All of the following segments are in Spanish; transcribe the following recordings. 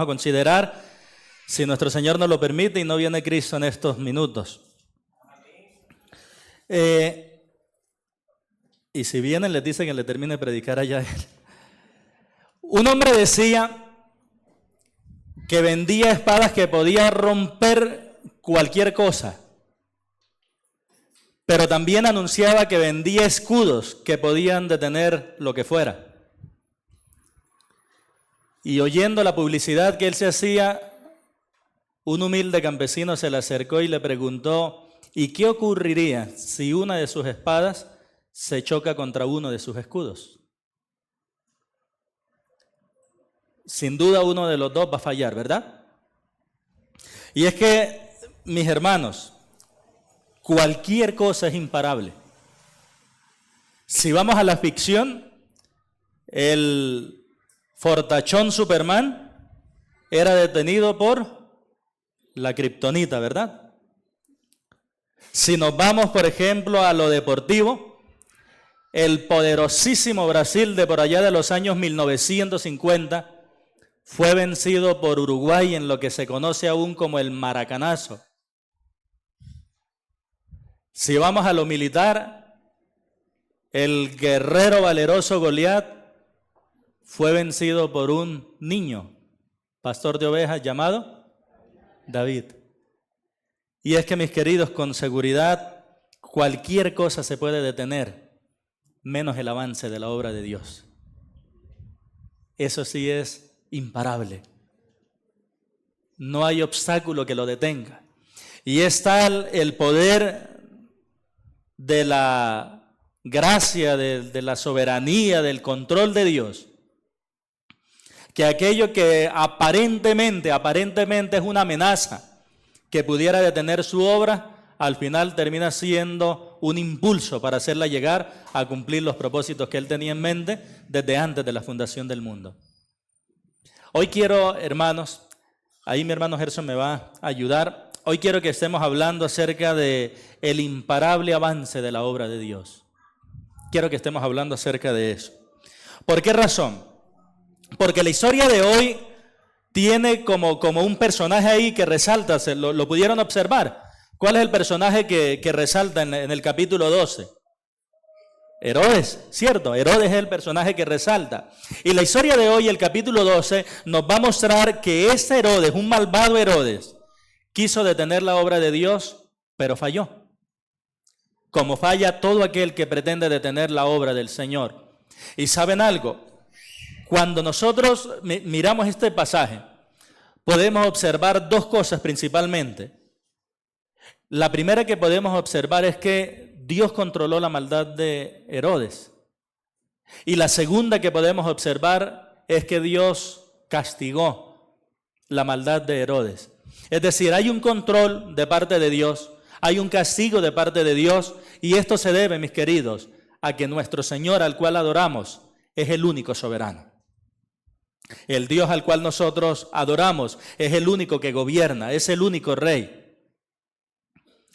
a considerar, si nuestro Señor nos lo permite y no viene Cristo en estos minutos. Y si vienen, les dice que le termine de predicar allá. Un hombre decía que vendía espadas que podían romper cualquier cosa, pero también anunciaba que vendía escudos que podían detener lo que fuera. Y oyendo la publicidad que él se hacía, un humilde campesino se le acercó y le preguntó, ¿y qué ocurriría si una de sus espadas se choca contra uno de sus escudos? Sin duda uno de los dos va a fallar, ¿verdad? Y es que, mis hermanos, cualquier cosa es imparable. Si vamos a la ficción, el fortachón Superman era detenido por la kriptonita, ¿verdad? Si nos vamos, por ejemplo, a lo deportivo, el poderosísimo Brasil de por allá de los años 1950 fue vencido por Uruguay en lo que se conoce aún como el Maracanazo. Si vamos a lo militar, el guerrero valeroso Goliat fue vencido por un niño, pastor de ovejas llamado David. Y es que, mis queridos, con seguridad, cualquier cosa se puede detener, menos el avance de la obra de Dios. Eso sí es imparable. No hay obstáculo que lo detenga. Y es tal el poder de la gracia, de la soberanía, del control de Dios, que aquello que aparentemente es una amenaza que pudiera detener su obra, al final termina siendo un impulso para hacerla llegar a cumplir los propósitos que Él tenía en mente desde antes de la fundación del mundo. Hoy quiero, hermanos, ahí mi hermano Gerson me va a ayudar, hoy quiero que estemos hablando acerca de el imparable avance de la obra de Dios. Quiero que estemos hablando acerca de eso. ¿Por qué razón? Porque la historia de hoy tiene como un personaje ahí que resalta, lo pudieron observar. ¿Cuál es el personaje que resalta en el capítulo 12? Herodes, ¿cierto? Herodes es el personaje que resalta. Y la historia de hoy, el capítulo 12, nos va a mostrar que ese Herodes, un malvado Herodes, quiso detener la obra de Dios, pero falló. Como falla todo aquel que pretende detener la obra del Señor. ¿Y saben algo? Cuando nosotros miramos este pasaje, podemos observar dos cosas principalmente. La primera que podemos observar es que Dios controló la maldad de Herodes. Y la segunda que podemos observar es que Dios castigó la maldad de Herodes. Es decir, hay un control de parte de Dios, hay un castigo de parte de Dios, y esto se debe, mis queridos, a que nuestro Señor, al cual adoramos, es el único soberano. El Dios al cual nosotros adoramos es el único que gobierna, es el único rey.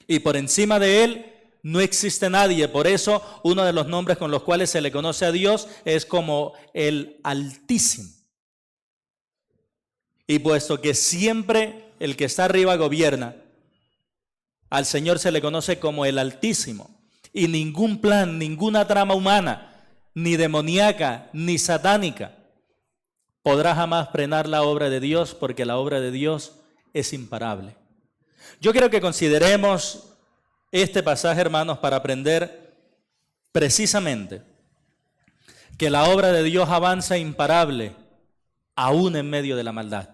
Y por encima de Él no existe nadie. Por eso uno de los nombres con los cuales se le conoce a Dios es como el Altísimo. Y puesto que siempre el que está arriba gobierna, al Señor se le conoce como el Altísimo. Y ningún plan, ninguna trama humana, ni demoníaca, ni satánica, podrá jamás frenar la obra de Dios, porque la obra de Dios es imparable. Yo quiero que consideremos este pasaje, hermanos, para aprender precisamente que la obra de Dios avanza imparable aún en medio de la maldad.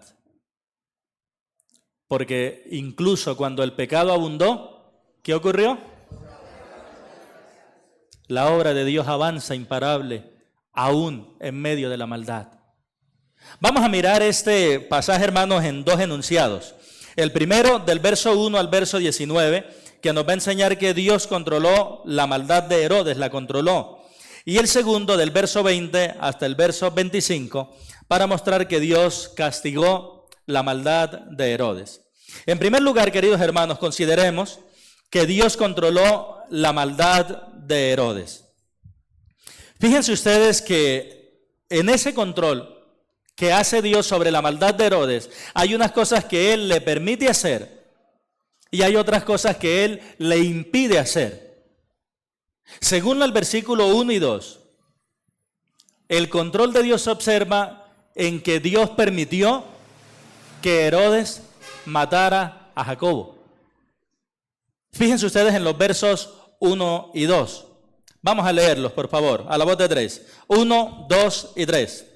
Porque incluso cuando el pecado abundó, ¿qué ocurrió? La obra de Dios avanza imparable aún en medio de la maldad. Vamos a mirar este pasaje, hermanos, en dos enunciados. El primero, del verso 1 al verso 19, que nos va a enseñar que Dios controló la maldad de Herodes, la controló. Y el segundo, del verso 20 hasta el verso 25, para mostrar que Dios castigó la maldad de Herodes. En primer lugar, queridos hermanos, consideremos que Dios controló la maldad de Herodes. Fíjense ustedes que en ese control que hace Dios sobre la maldad de Herodes, hay unas cosas que Él le permite hacer y hay otras cosas que Él le impide hacer. Según el versículo 1 y 2, el control de Dios se observa en que Dios permitió que Herodes matara a Jacobo. Fíjense ustedes en los versos 1 y 2. Vamos a leerlos, por favor, a la voz de 3. 1, 2 y 3.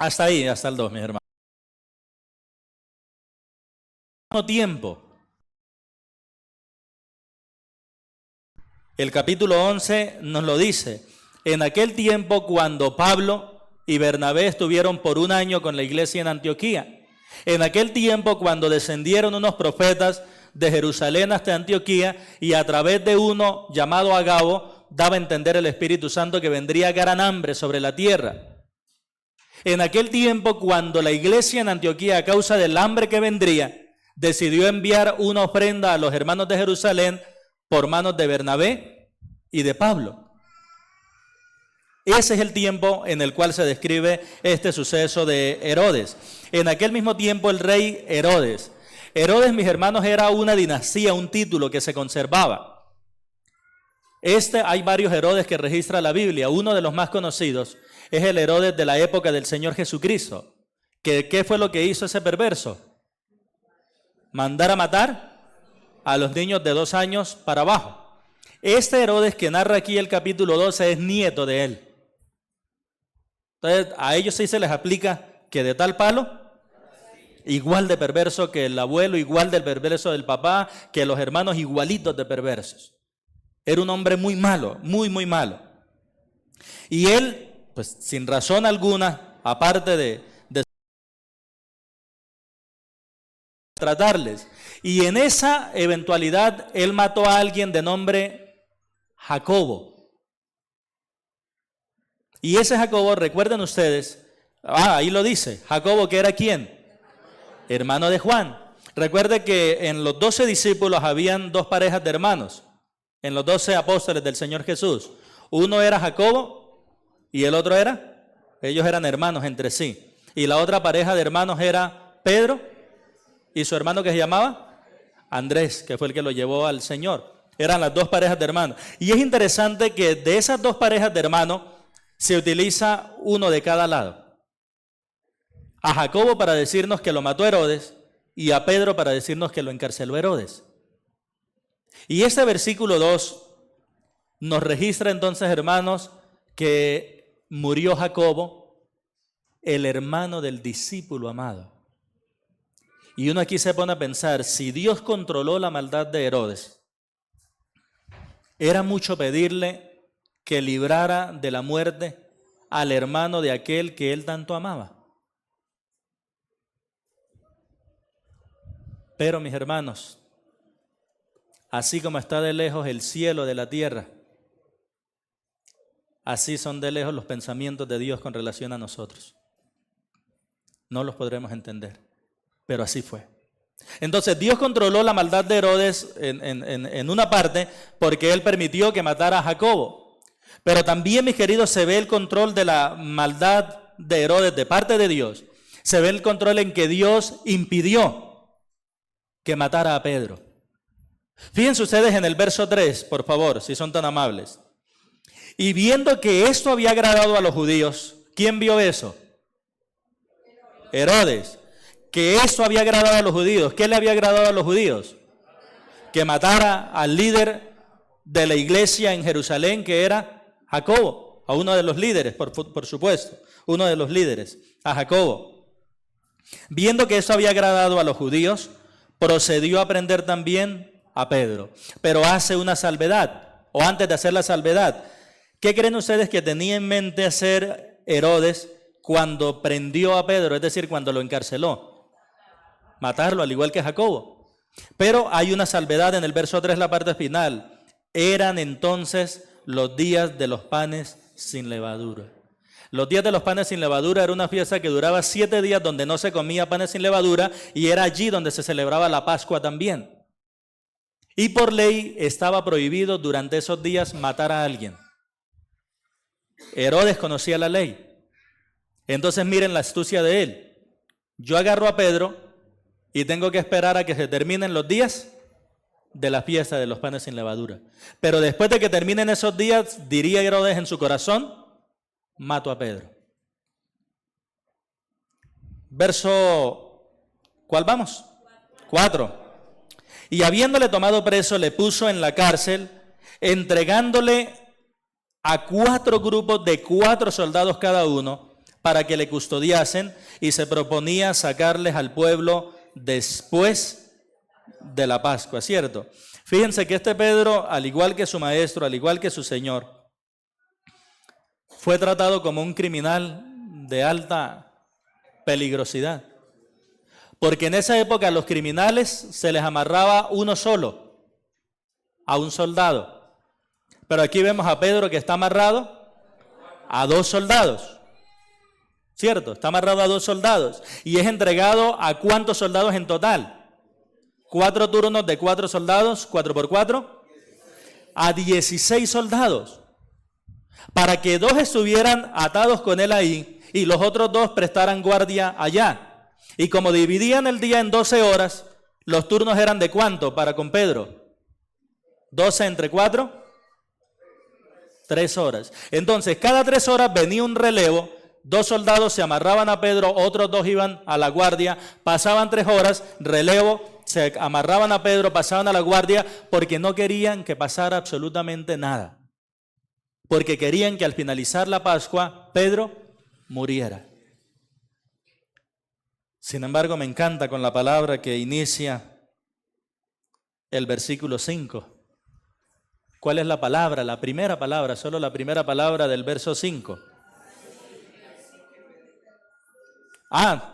Hasta ahí, hasta el 2, mis hermanos. Al mismo tiempo, el capítulo 11 nos lo dice. En aquel tiempo, cuando Pablo y Bernabé estuvieron por un año con la iglesia en Antioquía, en aquel tiempo cuando descendieron unos profetas de Jerusalén hasta Antioquía, y a través de uno llamado Agabo daba a entender el Espíritu Santo que vendría gran hambre sobre la tierra. En aquel tiempo, cuando la iglesia en Antioquía, a causa del hambre que vendría, decidió enviar una ofrenda a los hermanos de Jerusalén por manos de Bernabé y de Pablo. Ese es el tiempo en el cual se describe este suceso de Herodes. En aquel mismo tiempo, el rey Herodes. Herodes, mis hermanos, era una dinastía, un título que se conservaba. Hay varios Herodes que registra la Biblia. Uno de los más conocidos es el Herodes de la época del Señor Jesucristo. ¿Qué fue lo que hizo ese perverso? Mandar a matar a los niños de 2 años para abajo. Este Herodes que narra aquí el capítulo 12 es nieto de él. Entonces, a ellos sí se les aplica que de tal palo, igual de perverso que el abuelo, igual del perverso del papá, que los hermanos igualitos de perversos. Era un hombre muy malo, muy, muy malo. Y él, pues sin razón alguna, aparte de tratarles, y en esa eventualidad él mató a alguien de nombre Jacobo. Y ese Jacobo, recuerden ustedes, ahí lo dice, Jacobo, que era ¿quién? Hermano de Juan. Recuerde que en los 12 discípulos habían 2 parejas de hermanos, en los 12 apóstoles del Señor Jesús. Uno era Jacobo y el otro ellos eran hermanos entre sí. Y la otra pareja de hermanos era Pedro y su hermano que se llamaba Andrés, que fue el que lo llevó al Señor. Eran las 2 parejas de hermanos. Y es interesante que de esas 2 parejas de hermanos se utiliza uno de cada lado. A Jacobo para decirnos que lo mató Herodes y a Pedro para decirnos que lo encarceló Herodes. Y este versículo 2 nos registra entonces, hermanos, que murió Jacobo, el hermano del discípulo amado. Y uno aquí se pone a pensar, si Dios controló la maldad de Herodes, era mucho pedirle que librara de la muerte al hermano de aquel que él tanto amaba. Pero mis hermanos, así como está de lejos el cielo de la tierra, así son de lejos los pensamientos de Dios con relación a nosotros. No los podremos entender, pero así fue. Entonces Dios controló la maldad de Herodes en una parte porque él permitió que matara a Jacobo. Pero también, mis queridos, se ve el control de la maldad de Herodes de parte de Dios. Se ve el control en que Dios impidió que matara a Pedro. Fíjense ustedes en el verso 3, por favor, si son tan amables. Y viendo que esto había agradado a los judíos, ¿quién vio eso? Herodes. Que esto había agradado a los judíos. ¿Qué le había agradado a los judíos? Que matara al líder de la iglesia en Jerusalén, que era Jacobo, a uno de los líderes, por supuesto, uno de los líderes, a Jacobo. Viendo que esto había agradado a los judíos, procedió a prender también a Pedro. Pero hace una salvedad, o antes de hacer la salvedad, ¿qué creen ustedes que tenía en mente hacer Herodes cuando prendió a Pedro, es decir, cuando lo encarceló? Matarlo, al igual que Jacobo. Pero hay una salvedad en el verso 3, la parte final. Eran entonces los días de los panes sin levadura. Los días de los panes sin levadura era una fiesta que duraba 7 días donde no se comía panes sin levadura y era allí donde se celebraba la Pascua también. Y por ley estaba prohibido durante esos días matar a alguien. Herodes conocía la ley. Entonces miren la astucia de él. Yo agarro a Pedro y tengo que esperar a que se terminen los días de la fiesta de los panes sin levadura. Pero después de que terminen esos días, diría Herodes en su corazón, mato a Pedro. Verso, ¿cuál vamos? 4. Y habiéndole tomado preso, le puso en la cárcel, entregándole a 4 grupos de 4 soldados cada uno, para que le custodiasen, y se proponía sacarles al pueblo después de la Pascua, ¿cierto? Fíjense que este Pedro, al igual que su maestro, al igual que su Señor, fue tratado como un criminal de alta peligrosidad. Porque en esa época a los criminales se les amarraba uno solo, a un soldado. Pero aquí vemos a Pedro que está amarrado a 2 soldados. ¿Cierto? Está amarrado a 2 soldados. Y es entregado a ¿cuántos soldados en total? 4 turnos de 4 soldados, 4 por 4, a 16 soldados. Para que 2 estuvieran atados con él ahí y los otros 2 prestaran guardia allá. Y como dividían el día en 12 horas, los turnos eran ¿de cuánto para con Pedro? 12 entre 4, 3 horas. Entonces, cada 3 horas venía un relevo. 2 soldados se amarraban a Pedro, otros 2 iban a la guardia, pasaban 3 horas, relevo, se amarraban a Pedro, pasaban a la guardia, porque no querían que pasara absolutamente nada. Porque querían que al finalizar la Pascua, Pedro muriera. Sin embargo, me encanta con la palabra que inicia el versículo 5. ¿Cuál es la palabra? La primera palabra, solo la primera palabra del verso 5.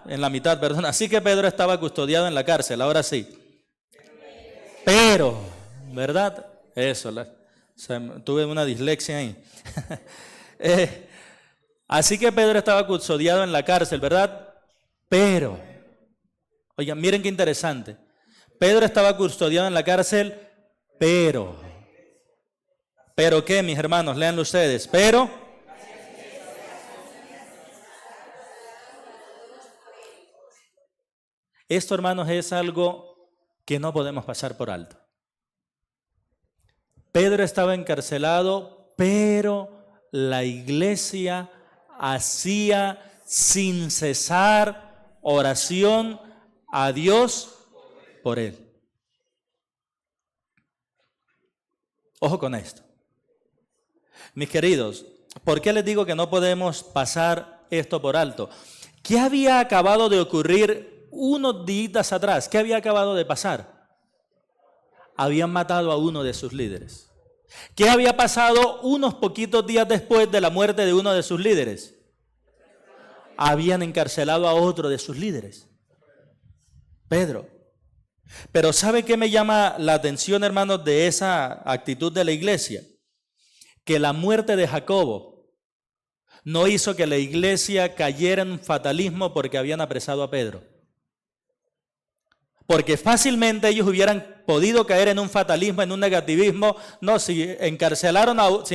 En la mitad, perdón. Así que Pedro estaba custodiado en la cárcel, ahora sí. Pero, ¿verdad? Eso, tuve una dislexia ahí. Así que Pedro estaba custodiado en la cárcel, ¿verdad? Pero, oigan, miren qué interesante. Pedro estaba custodiado en la cárcel, ¿pero qué, mis hermanos? Léanlo ustedes. Pero esto, hermanos, es algo que no podemos pasar por alto. Pedro estaba encarcelado, pero la iglesia hacía sin cesar oración a Dios por él. Ojo con esto. Mis queridos, ¿por qué les digo que no podemos pasar esto por alto? ¿Qué había acabado de ocurrir unos días atrás? ¿Qué había acabado de pasar? Habían matado a uno de sus líderes. ¿Qué había pasado unos poquitos días después de la muerte de uno de sus líderes? Habían encarcelado a otro de sus líderes, Pedro. Pero ¿sabe qué me llama la atención, hermanos, de esa actitud de la iglesia? Que la muerte de Jacobo no hizo que la iglesia cayera en un fatalismo porque habían apresado a Pedro. Porque fácilmente ellos hubieran podido caer en un fatalismo, en un negativismo. No, si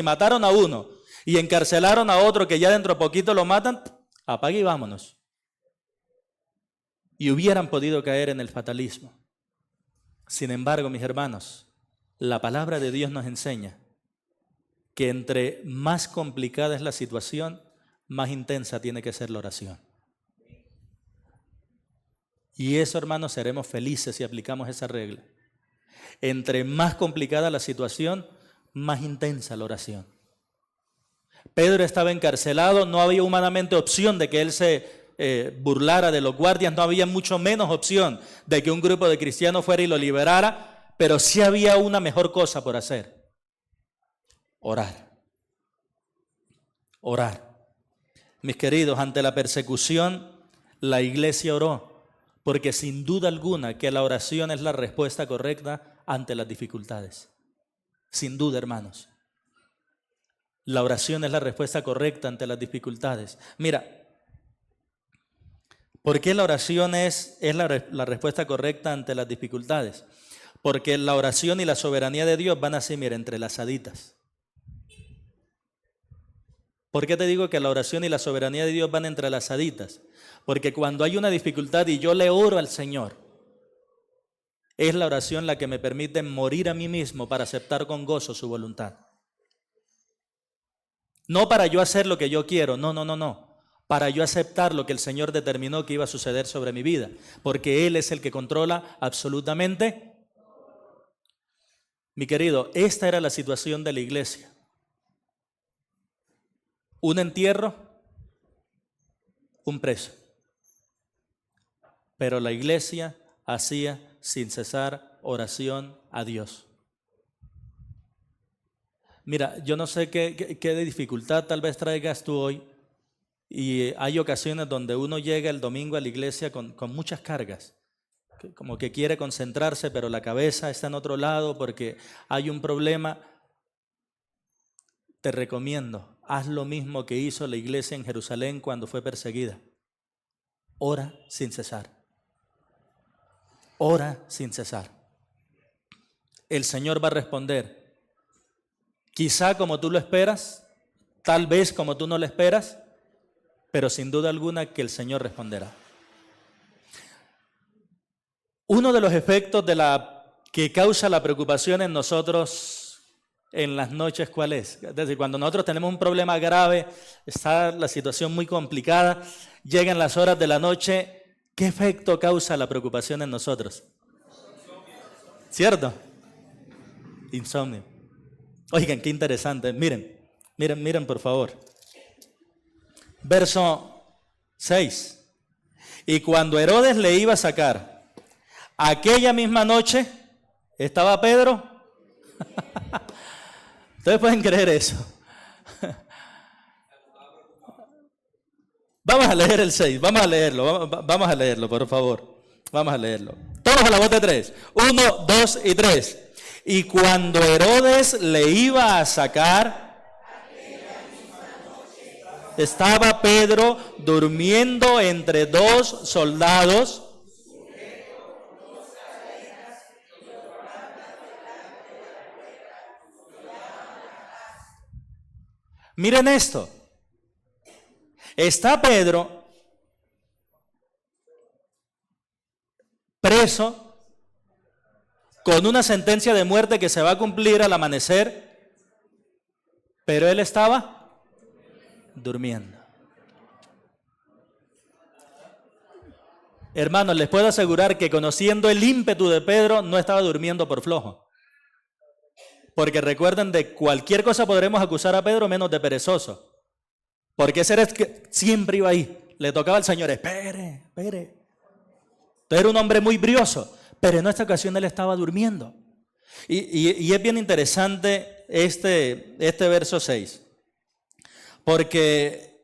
mataron a uno y encarcelaron a otro que ya dentro de poquito lo matan, apague y vámonos. Y hubieran podido caer en el fatalismo. Sin embargo, mis hermanos, la palabra de Dios nos enseña que entre más complicada es la situación, más intensa tiene que ser la oración. Y eso, hermanos, seremos felices si aplicamos esa regla. Entre más complicada la situación, más intensa la oración. Pedro estaba encarcelado, no había humanamente opción de que él se burlara de los guardias, no había mucho menos opción de que un grupo de cristianos fuera y lo liberara, pero sí había una mejor cosa por hacer: orar. Orar. Mis queridos, ante la persecución, la iglesia oró. Porque sin duda alguna que la oración es la respuesta correcta ante las dificultades. Sin duda, hermanos. La oración es la respuesta correcta ante las dificultades. Mira, ¿por qué la oración es la respuesta correcta ante las dificultades? Porque la oración y la soberanía de Dios van así, mira, entrelazaditas. ¿Por qué te digo que la oración y la soberanía de Dios van entrelazaditas? Porque cuando hay una dificultad y yo le oro al Señor, es la oración la que me permite morir a mí mismo para aceptar con gozo su voluntad. No para yo hacer lo que yo quiero, no. Para yo aceptar lo que el Señor determinó que iba a suceder sobre mi vida. Porque Él es el que controla absolutamente. Mi querido, esta era la situación de la iglesia. Un entierro, un preso. Pero la iglesia hacía sin cesar oración a Dios. Mira, yo no sé qué dificultad tal vez traigas tú hoy, y hay ocasiones donde uno llega el domingo a la iglesia con muchas cargas, como que quiere concentrarse, pero la cabeza está en otro lado porque hay un problema. Te recomiendo, haz lo mismo que hizo la iglesia en Jerusalén cuando fue perseguida. Ora sin cesar. Ora sin cesar. El Señor va a responder. Quizá como tú lo esperas, tal vez como tú no lo esperas, pero sin duda alguna que el Señor responderá. Uno de los efectos que causa la preocupación en nosotros en las noches, ¿cuál es? Es decir, cuando nosotros tenemos un problema grave, está la situación muy complicada, llegan las horas de la noche, ¿qué efecto causa la preocupación en nosotros? ¿Cierto? Insomnio. Oigan, qué interesante. Miren por favor. Verso 6. Y cuando Herodes le iba a sacar, aquella misma noche, ¿estaba Pedro? Ustedes pueden creer eso. Vamos a leer el 6, vamos a leerlo, por favor. Vamos a leerlo. Todos a la voz de 3. 1, 2 y 3. Y cuando Herodes le iba a sacar, estaba Pedro durmiendo entre dos soldados. Miren esto. Está Pedro preso con una sentencia de muerte que se va a cumplir al amanecer, pero él estaba durmiendo. Hermanos, les puedo asegurar que conociendo el ímpetu de Pedro, no estaba durmiendo por flojo. Porque recuerden, de cualquier cosa podremos acusar a Pedro menos de perezoso. Porque ese era el que siempre iba ahí. Le tocaba al Señor, espere. Entonces era un hombre muy brioso. Pero en esta ocasión él estaba durmiendo. Y es bien interesante este verso 6. Porque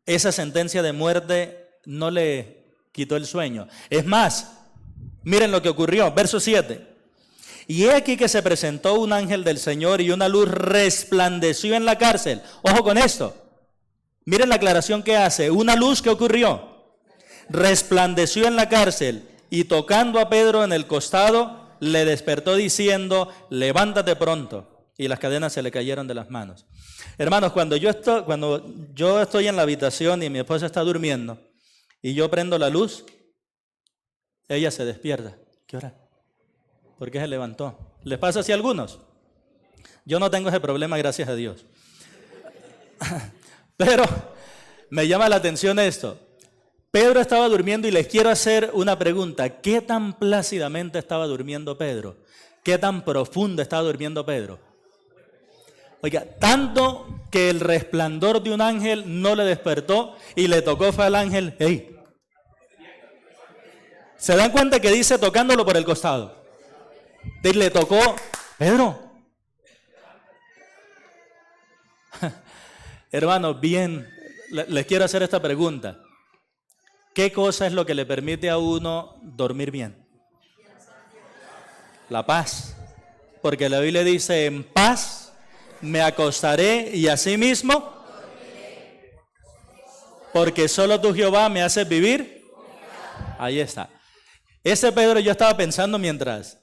esa sentencia de muerte no le quitó el sueño. Es más, miren lo que ocurrió. Verso 7. Y he aquí que se presentó un ángel del Señor y una luz resplandeció en la cárcel. Ojo con esto. Miren la aclaración que hace. Una luz que ocurrió. Resplandeció en la cárcel. Y tocando a Pedro en el costado, le despertó diciendo, levántate pronto. Y las cadenas se le cayeron de las manos. Hermanos, cuando yo estoy en la habitación y mi esposa está durmiendo, y yo prendo la luz, ella se despierta. ¿Qué hora? ¿Por qué se levantó? ¿Les pasa así a algunos? Yo no tengo ese problema, gracias a Dios. Pero me llama la atención esto. Pedro estaba durmiendo y les quiero hacer una pregunta. ¿Qué tan plácidamente estaba durmiendo Pedro? ¿Qué tan profundo estaba durmiendo Pedro? Oiga, tanto que el resplandor de un ángel no le despertó y le tocó fue al ángel. ¡Hey! ¿Se dan cuenta que dice tocándolo por el costado? Y le tocó, Pedro. Hermanos, bien, les quiero hacer esta pregunta. ¿Qué cosa es lo que le permite a uno dormir bien? La paz. Porque la Biblia dice, en paz me acostaré y asimismo, porque solo tú, Jehová, me haces vivir. Ahí está. Ese Pedro, yo estaba pensando mientras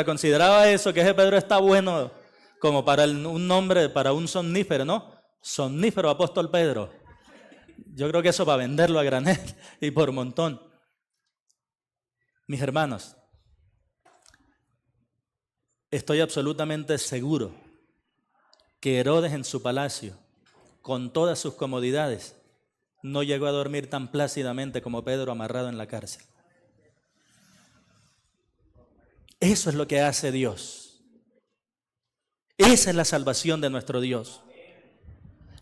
consideraba eso, que ese Pedro está bueno como para un nombre, para un somnífero, ¿no? Somnífero apóstol Pedro. Yo creo que eso para venderlo a granel y por montón. Mis hermanos, estoy absolutamente seguro que Herodes en su palacio, con todas sus comodidades, no llegó a dormir tan plácidamente como Pedro amarrado en la cárcel. Eso es lo que hace Dios. Esa es la salvación de nuestro Dios,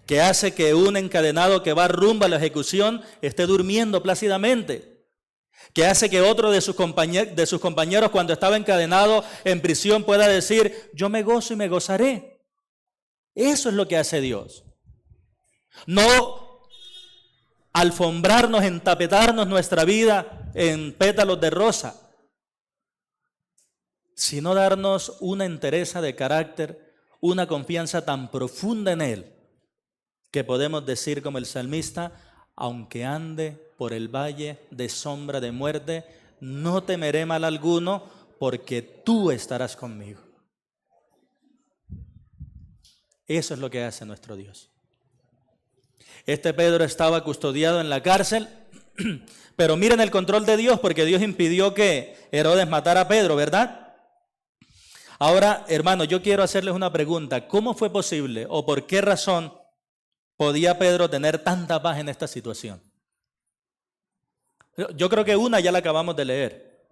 que hace que un encadenado que va rumbo a la ejecución esté durmiendo plácidamente, que hace que otro de sus compañeros cuando estaba encadenado en prisión pueda decir, yo me gozo y me gozaré. Eso es lo que hace Dios. No alfombrarnos, entapetarnos nuestra vida en pétalos de rosa, sino darnos una entereza de carácter, una confianza tan profunda en Él, que podemos decir como el salmista, aunque ande por el valle de sombra de muerte, no temeré mal alguno, porque tú estarás conmigo. Eso es lo que hace nuestro Dios. Este Pedro estaba custodiado en la cárcel, pero miren el control de Dios, porque Dios impidió que Herodes matara a Pedro, ¿verdad? Ahora, hermanos, yo quiero hacerles una pregunta. ¿Cómo fue posible o por qué razón podía Pedro tener tanta paz en esta situación? Yo creo que una ya la acabamos de leer.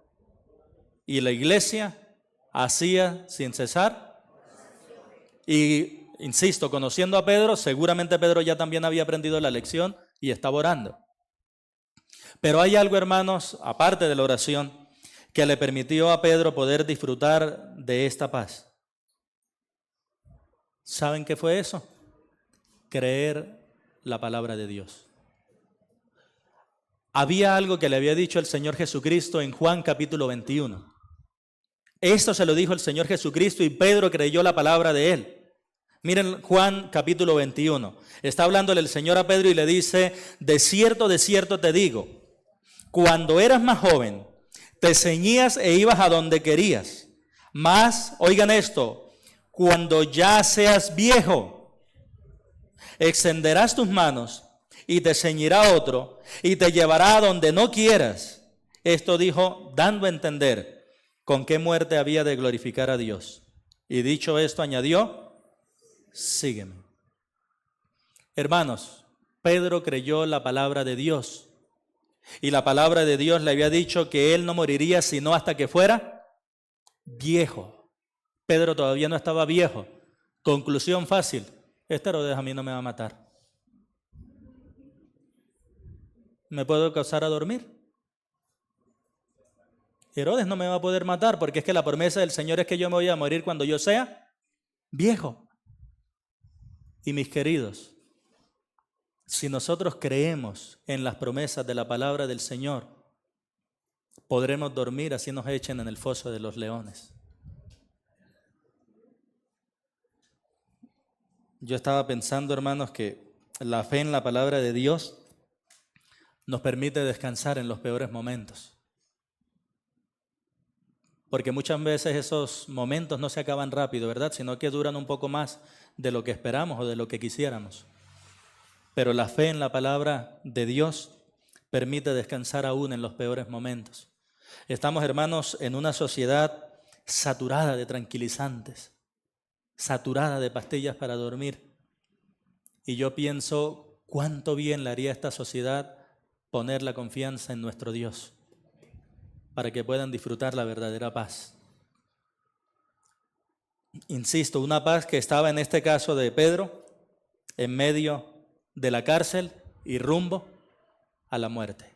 Y la iglesia hacía sin cesar. Y, insisto, conociendo a Pedro, seguramente Pedro ya también había aprendido la lección y estaba orando. Pero hay algo, hermanos, aparte de la oración, que le permitió a Pedro poder disfrutar de esta paz. ¿Saben qué fue eso? Creer la palabra de Dios. Había algo que le había dicho el Señor Jesucristo en Juan capítulo 21. Esto se lo dijo el Señor Jesucristo y Pedro creyó la palabra de Él. Miren Juan capítulo 21. Está hablándole el Señor a Pedro y le dice, de cierto te digo, cuando eras más joven, te ceñías e ibas a donde querías. Mas, oigan esto, cuando ya seas viejo, extenderás tus manos y te ceñirá otro y te llevará a donde no quieras. Esto dijo, dando a entender con qué muerte había de glorificar a Dios. Y dicho esto, añadió, sígueme. Hermanos, Pedro creyó la palabra de Dios. Y la palabra de Dios le había dicho que él no moriría sino hasta que fuera viejo. Pedro todavía no estaba viejo. Conclusión fácil, este Herodes a mí no me va a matar. ¿Me puedo causar a dormir? Herodes no me va a poder matar porque es que la promesa del Señor es que yo me voy a morir cuando yo sea viejo. Y mis queridos, si nosotros creemos en las promesas de la palabra del Señor, podremos dormir así nos echen en el foso de los leones. Yo estaba pensando, hermanos, que la fe en la palabra de Dios nos permite descansar en los peores momentos. Porque muchas veces esos momentos no se acaban rápido, ¿verdad? Sino que duran un poco más de lo que esperamos o de lo que quisiéramos. Pero la fe en la palabra de Dios permite descansar aún en los peores momentos. Estamos, hermanos, en una sociedad saturada de tranquilizantes, saturada de pastillas para dormir. Y yo pienso cuánto bien le haría a esta sociedad poner la confianza en nuestro Dios para que puedan disfrutar la verdadera paz. Insisto, una paz que estaba en este caso de Pedro en medio de la cárcel y rumbo a la muerte.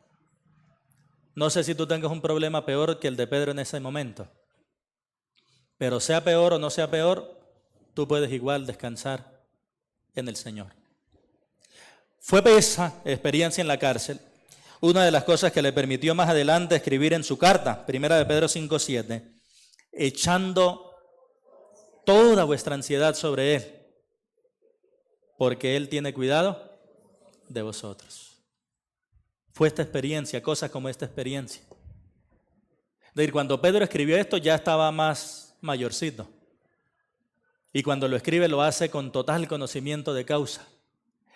No sé si tú tengas un problema peor que el de Pedro en ese momento, pero sea peor o no sea peor, tú puedes igual descansar en el Señor. Fue esa experiencia en la cárcel una de las cosas que le permitió más adelante escribir en su carta, 1 de Pedro 5:7, echando toda vuestra ansiedad sobre Él, porque Él tiene cuidado de vosotros. Fue esta experiencia, cosas como esta experiencia. Es decir, cuando Pedro escribió esto ya estaba más mayorcito. Y cuando lo escribe lo hace con total conocimiento de causa,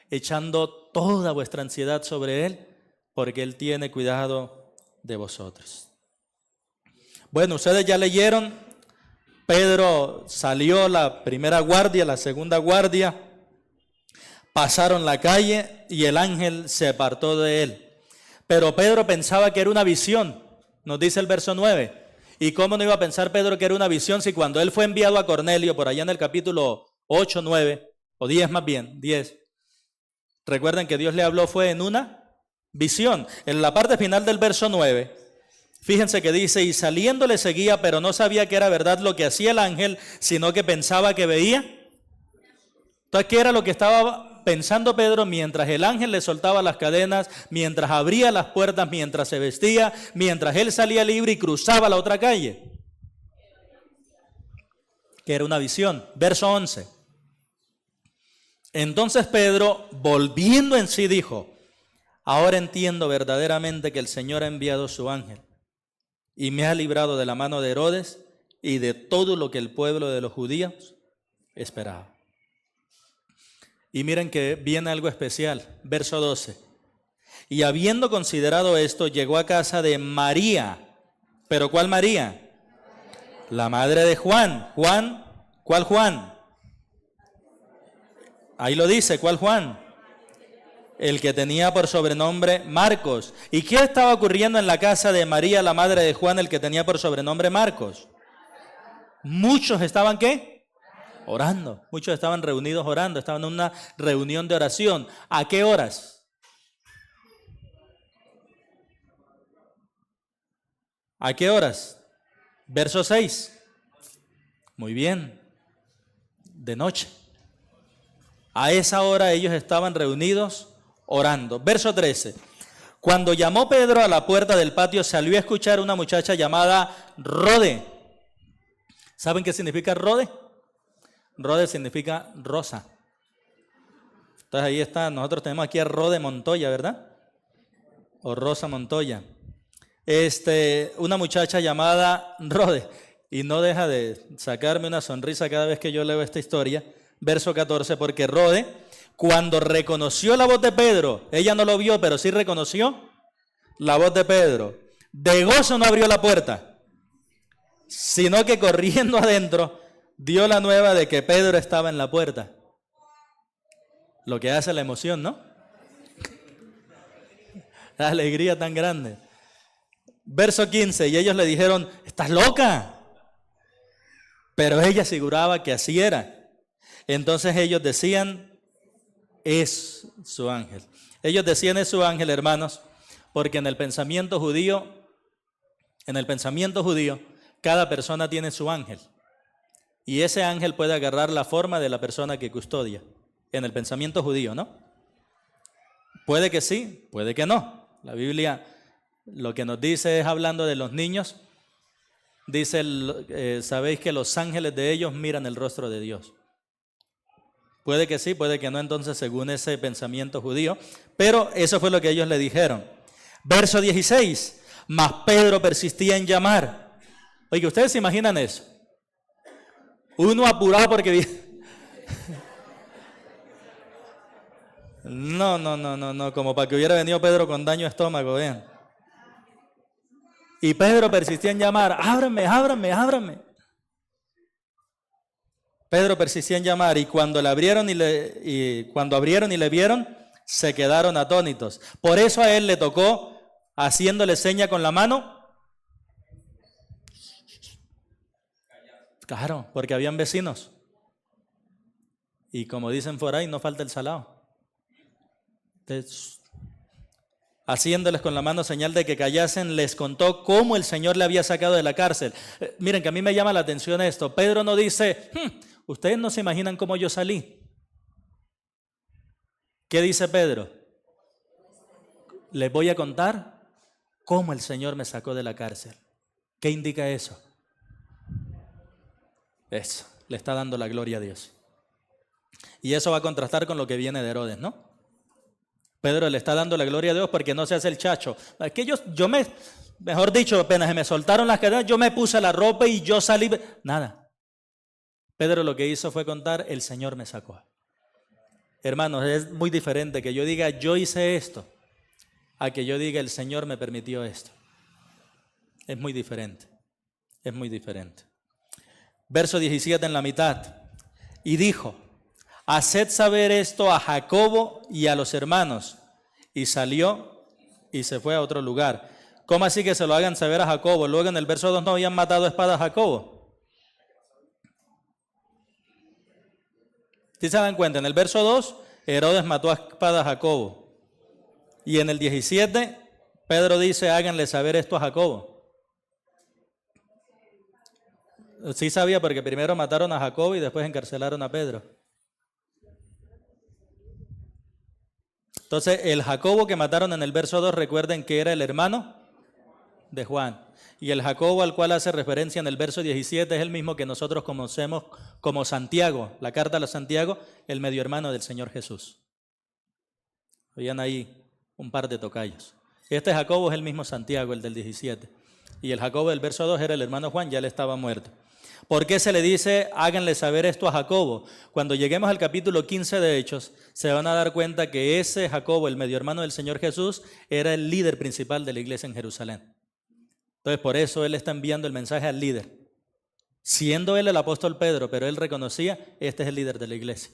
echando toda vuestra ansiedad sobre Él, porque Él tiene cuidado de vosotros. Bueno, ustedes ya leyeron, Pedro salió la primera guardia, la segunda guardia, pasaron la calle y el ángel se apartó de él. Pero Pedro pensaba que era una visión, nos dice el verso 9. ¿Y cómo no iba a pensar Pedro que era una visión si cuando él fue enviado a Cornelio, por allá en el capítulo 8, 9, o 10 más bien, 10, recuerden que Dios le habló fue en una visión. En la parte final del verso 9, fíjense que dice, y saliendo le seguía, pero no sabía que era verdad lo que hacía el ángel, sino que pensaba que veía. Entonces, ¿qué era lo que estaba pensando Pedro mientras el ángel le soltaba las cadenas, mientras abría las puertas, mientras se vestía, mientras él salía libre y cruzaba la otra calle? Que era una visión. Verso 11. Entonces Pedro, volviendo en sí, dijo, ahora entiendo verdaderamente que el Señor ha enviado su ángel y me ha librado de la mano de Herodes y de todo lo que el pueblo de los judíos esperaba. Y miren que viene algo especial, verso 12. Y habiendo considerado esto, llegó a casa de María. ¿Pero cuál María? La madre de Juan. Juan, ¿cuál Juan? Ahí lo dice, ¿cuál Juan? El que tenía por sobrenombre Marcos. ¿Y qué estaba ocurriendo en la casa de María, la madre de Juan, el que tenía por sobrenombre Marcos? Muchos estaban, ¿qué? Orando. Muchos estaban reunidos orando, estaban en una reunión de oración. ¿A qué horas? ¿A qué horas? Verso 6. Muy bien. De noche. A esa hora ellos estaban reunidos orando. Verso 13. Cuando llamó Pedro a la puerta del patio, salió a escuchar una muchacha llamada Rode. ¿Saben qué significa Rode? Rode significa rosa. Entonces ahí está, nosotros tenemos aquí a Rode Montoya, ¿verdad? O Rosa Montoya. Una muchacha llamada Rode, y no deja de sacarme una sonrisa cada vez que yo leo esta historia. Verso 14, porque Rode, cuando reconoció la voz de Pedro, ella no lo vio, pero sí reconoció la voz de Pedro. De gozo no abrió la puerta, sino que corriendo adentro, dio la nueva de que Pedro estaba en la puerta. Lo que hace la emoción, ¿no? La alegría tan grande. Verso 15, y ellos le dijeron, ¿estás loca? Pero ella aseguraba que así era. Entonces ellos decían, es su ángel. Ellos decían, es su ángel, hermanos, porque en el pensamiento judío, cada persona tiene su ángel. Y ese ángel puede agarrar la forma de la persona que custodia. En el pensamiento judío, ¿no? Puede que sí, puede que no. La Biblia lo que nos dice es, hablando de los niños, dice, sabéis que los ángeles de ellos miran el rostro de Dios. Puede que sí, puede que no, entonces según ese pensamiento judío. Pero eso fue lo que ellos le dijeron. Verso 16, mas Pedro persistía en llamar. Oye, ¿ustedes se imaginan eso? Uno apurado porque... No, como para que hubiera venido Pedro con daño de estómago, vean. Y Pedro persistía en llamar, ábrame. Pedro persistía en llamar, y cuando le abrieron cuando abrieron y le vieron, se quedaron atónitos. Por eso a él le tocó, haciéndole seña con la mano. Claro, porque habían vecinos. Y como dicen por ahí, no falta el salado. Entonces, haciéndoles con la mano señal de que callasen, les contó cómo el Señor le había sacado de la cárcel. Miren que a mí me llama la atención esto. Pedro no dice, ustedes no se imaginan cómo yo salí. ¿Qué dice Pedro? Les voy a contar cómo el Señor me sacó de la cárcel. ¿Qué indica eso? Eso, le está dando la gloria a Dios. Y eso va a contrastar con lo que viene de Herodes, ¿no? Pedro le está dando la gloria a Dios porque no se hace el chacho. Es que mejor dicho, apenas se me soltaron las cadenas, yo me puse la ropa y yo salí. Nada. Pedro lo que hizo fue contar, el Señor me sacó. Hermanos, es muy diferente que yo diga, yo hice esto, a que yo diga, el Señor me permitió esto. Es muy diferente. Es muy diferente. Verso 17 en la mitad. Y dijo, haced saber esto a Jacobo y a los hermanos. Y salió y se fue a otro lugar. ¿Cómo así que se lo hagan saber a Jacobo? Luego en el verso 2 no habían matado a espada a Jacobo. ¿Sí se dan cuenta? En el verso 2, Herodes mató a espada a Jacobo. Y en el 17, Pedro dice, háganle saber esto a Jacobo. Sí sabía porque primero mataron a Jacobo y después encarcelaron a Pedro. Entonces, el Jacobo que mataron en el verso 2, recuerden que era el hermano de Juan. Y el Jacobo al cual hace referencia en el verso 17 es el mismo que nosotros conocemos como Santiago, la carta a los Santiago, el medio hermano del Señor Jesús. Habían ahí un par de tocayos. Este Jacobo es el mismo Santiago, el del 17. Y el Jacobo del verso 2 era el hermano Juan, ya él estaba muerto. ¿Por qué se le dice, háganle saber esto a Jacobo? Cuando lleguemos al capítulo 15 de Hechos, se van a dar cuenta que ese Jacobo, el medio hermano del Señor Jesús, era el líder principal de la iglesia en Jerusalén. Entonces, por eso él está enviando el mensaje al líder. Siendo él el apóstol Pedro, pero él reconocía, este es el líder de la iglesia.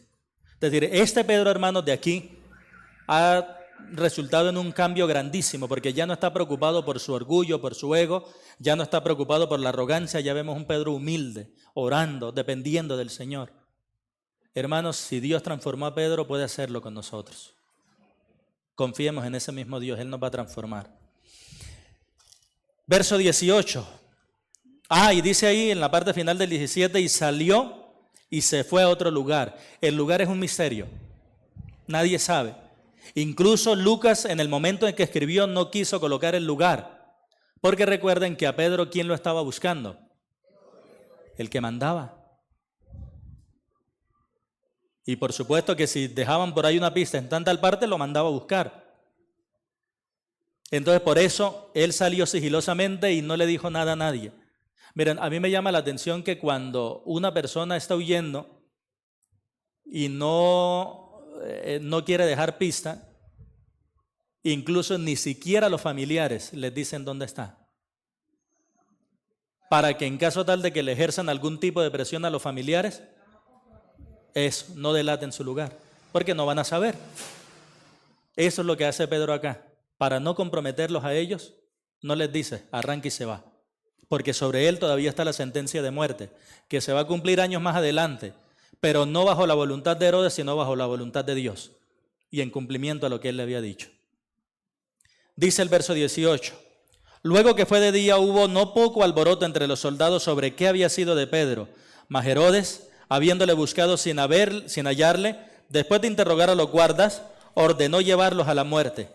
Es decir, este Pedro, hermanos, de aquí, ha resultado en un cambio grandísimo, porque ya no está preocupado por su orgullo, por su ego, ya no está preocupado por la arrogancia, ya vemos un Pedro humilde, orando, dependiendo del Señor. Hermanos, si Dios transformó a Pedro, puede hacerlo con nosotros. Confiemos en ese mismo Dios, Él nos va a transformar. Verso 18. Y dice ahí en la parte final del 17, y salió y se fue a otro lugar. El lugar es un misterio, nadie sabe. Incluso Lucas, en el momento en que escribió, no quiso colocar el lugar, porque recuerden que a Pedro, ¿quién lo estaba buscando? El que mandaba. Y por supuesto que si dejaban por ahí una pista en tal parte, lo mandaba a buscar. Entonces por eso él salió sigilosamente y no le dijo nada a nadie. Miren, a mí me llama la atención que cuando una persona está huyendo y no quiere dejar pista, incluso ni siquiera los familiares les dicen dónde está, para que en caso tal de que le ejerzan algún tipo de presión a los familiares, no delaten su lugar, porque no van a saber. Eso es lo que hace Pedro acá. Para no comprometerlos a ellos, no les dice, arranque y se va, porque sobre él todavía está la sentencia de muerte, que se va a cumplir años más adelante, pero no bajo la voluntad de Herodes, sino bajo la voluntad de Dios, y en cumplimiento a lo que él le había dicho. Dice el verso 18, luego que fue de día hubo no poco alboroto entre los soldados sobre qué había sido de Pedro, mas Herodes, habiéndole buscado sin hallarle, después de interrogar a los guardas, ordenó llevarlos a la muerte.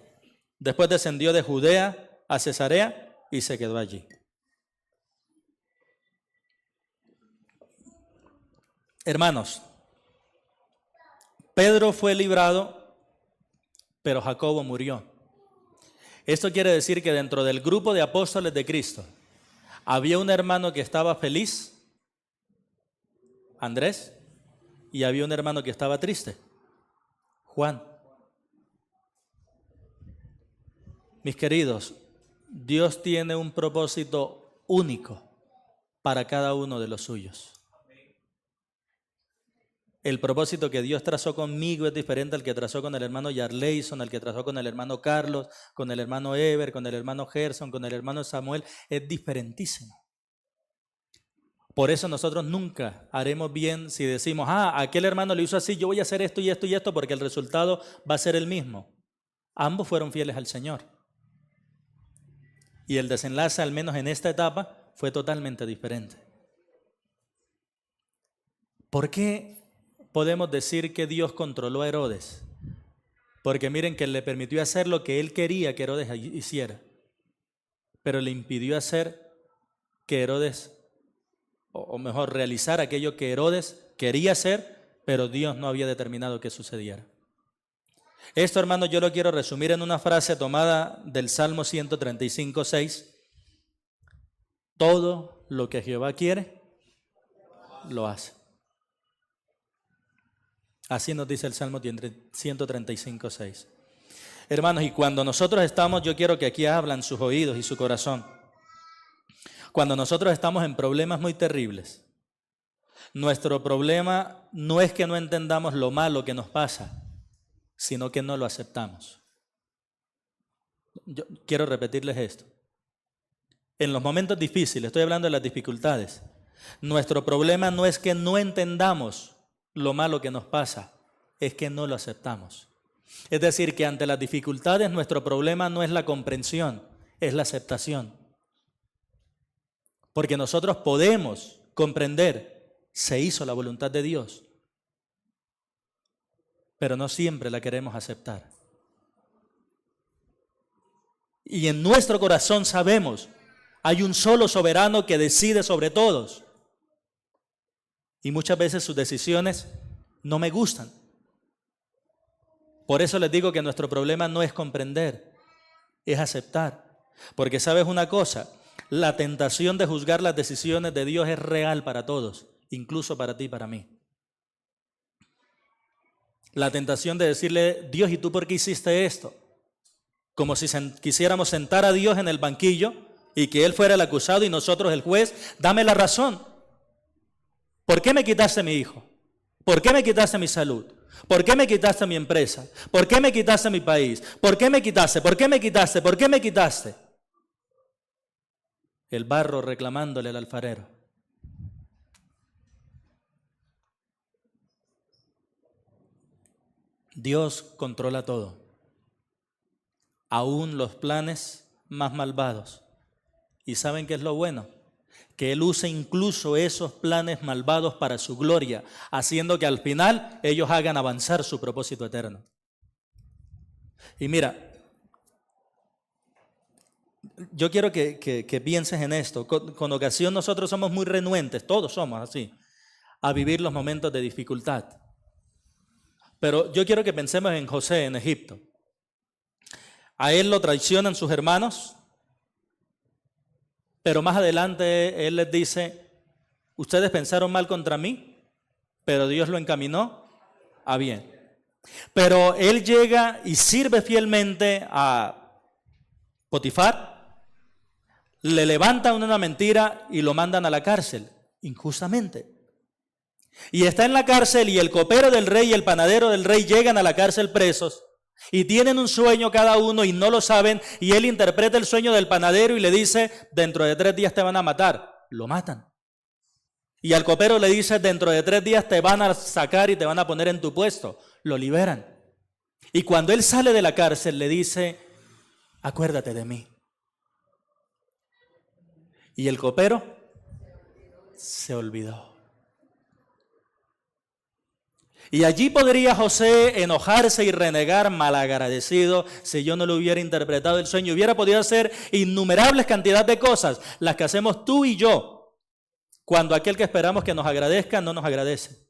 Después descendió de Judea a Cesarea y se quedó allí. Hermanos, Pedro fue librado, pero Jacobo murió. Esto quiere decir que dentro del grupo de apóstoles de Cristo había un hermano que estaba feliz, Andrés, y había un hermano que estaba triste, Juan. Mis queridos, Dios tiene un propósito único para cada uno de los suyos. El propósito que Dios trazó conmigo es diferente al que trazó con el hermano Yarleison, al que trazó con el hermano Carlos, con el hermano Ever, con el hermano Gerson, con el hermano Samuel. Es diferentísimo. Por eso nosotros nunca haremos bien si decimos, aquel hermano lo hizo así, yo voy a hacer esto y esto y esto, porque el resultado va a ser el mismo. Ambos fueron fieles al Señor. Y el desenlace, al menos en esta etapa, fue totalmente diferente. ¿Por qué podemos decir que Dios controló a Herodes? Porque miren que le permitió hacer lo que él quería que Herodes hiciera, pero le impidió hacer que Herodes, o mejor, realizar aquello que Herodes quería hacer, pero Dios no había determinado que sucediera. Esto, hermanos, yo lo quiero resumir en una frase tomada del Salmo 135:6. Todo lo que Jehová quiere, lo hace. Así nos dice el Salmo 135:6. Hermanos, y cuando nosotros estamos, yo quiero que aquí hablan sus oídos y su corazón. Cuando nosotros estamos en problemas muy terribles, nuestro problema no es que no entendamos lo malo que nos pasa, sino que no lo aceptamos. Yo quiero repetirles esto. En los momentos difíciles, estoy hablando de las dificultades, nuestro problema no es que no entendamos lo malo que nos pasa, es que no lo aceptamos. Es decir, que ante las dificultades nuestro problema no es la comprensión, es la aceptación. Porque nosotros podemos comprender, se hizo la voluntad de Dios, pero no siempre la queremos aceptar. Y en nuestro corazón sabemos, hay un solo soberano que decide sobre todos. Y muchas veces sus decisiones no me gustan. Por eso les digo que nuestro problema no es comprender, es aceptar. Porque sabes una cosa, la tentación de juzgar las decisiones de Dios es real para todos, incluso para ti y para mí. La tentación de decirle, Dios, ¿y tú por qué hiciste esto? Como si quisiéramos sentar a Dios en el banquillo y que Él fuera el acusado y nosotros el juez. Dame la razón. ¿Por qué me quitaste mi hijo? ¿Por qué me quitaste mi salud? ¿Por qué me quitaste mi empresa? ¿Por qué me quitaste mi país? ¿Por qué me quitaste? ¿Por qué me quitaste? ¿Por qué me quitaste? El barro reclamándole al alfarero. Dios controla todo, aún los planes más malvados. ¿Y saben qué es lo bueno? Que Él usa incluso esos planes malvados para su gloria, haciendo que al final ellos hagan avanzar su propósito eterno. Y mira, yo quiero que pienses en esto. Con ocasión nosotros somos muy renuentes, todos somos así, a vivir los momentos de dificultad. Pero yo quiero que pensemos en José en Egipto. A él lo traicionan sus hermanos, pero más adelante él les dice, ustedes pensaron mal contra mí, pero Dios lo encaminó a bien. Pero él llega y sirve fielmente a Potifar, le levantan una mentira y lo mandan a la cárcel, injustamente. Y está en la cárcel y el copero del rey y el panadero del rey llegan a la cárcel presos y tienen un sueño cada uno y no lo saben, y él interpreta el sueño del panadero y le dice, dentro de 3 días te van a matar. Lo matan. Y al copero le dice, dentro de 3 días te van a sacar y te van a poner en tu puesto. Lo liberan. Y cuando él sale de la cárcel le dice, acuérdate de mí. Y el copero se olvidó. Y allí podría José enojarse y renegar, malagradecido, si yo no le hubiera interpretado el sueño. Hubiera podido hacer innumerables cantidades de cosas, las que hacemos tú y yo, cuando aquel que esperamos que nos agradezca no nos agradece.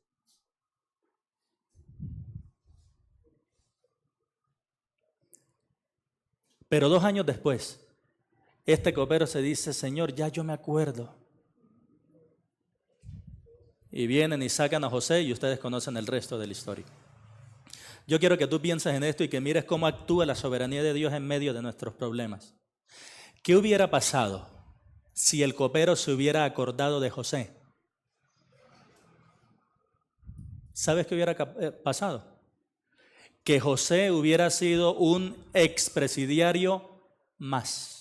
Pero 2 años después, este copero se dice, Señor, ya yo me acuerdo. Y vienen y sacan a José y ustedes conocen el resto de la historia. Yo quiero que tú pienses en esto y que mires cómo actúa la soberanía de Dios en medio de nuestros problemas. ¿Qué hubiera pasado si el copero se hubiera acordado de José? ¿Sabes qué hubiera pasado? Que José hubiera sido un expresidiario más.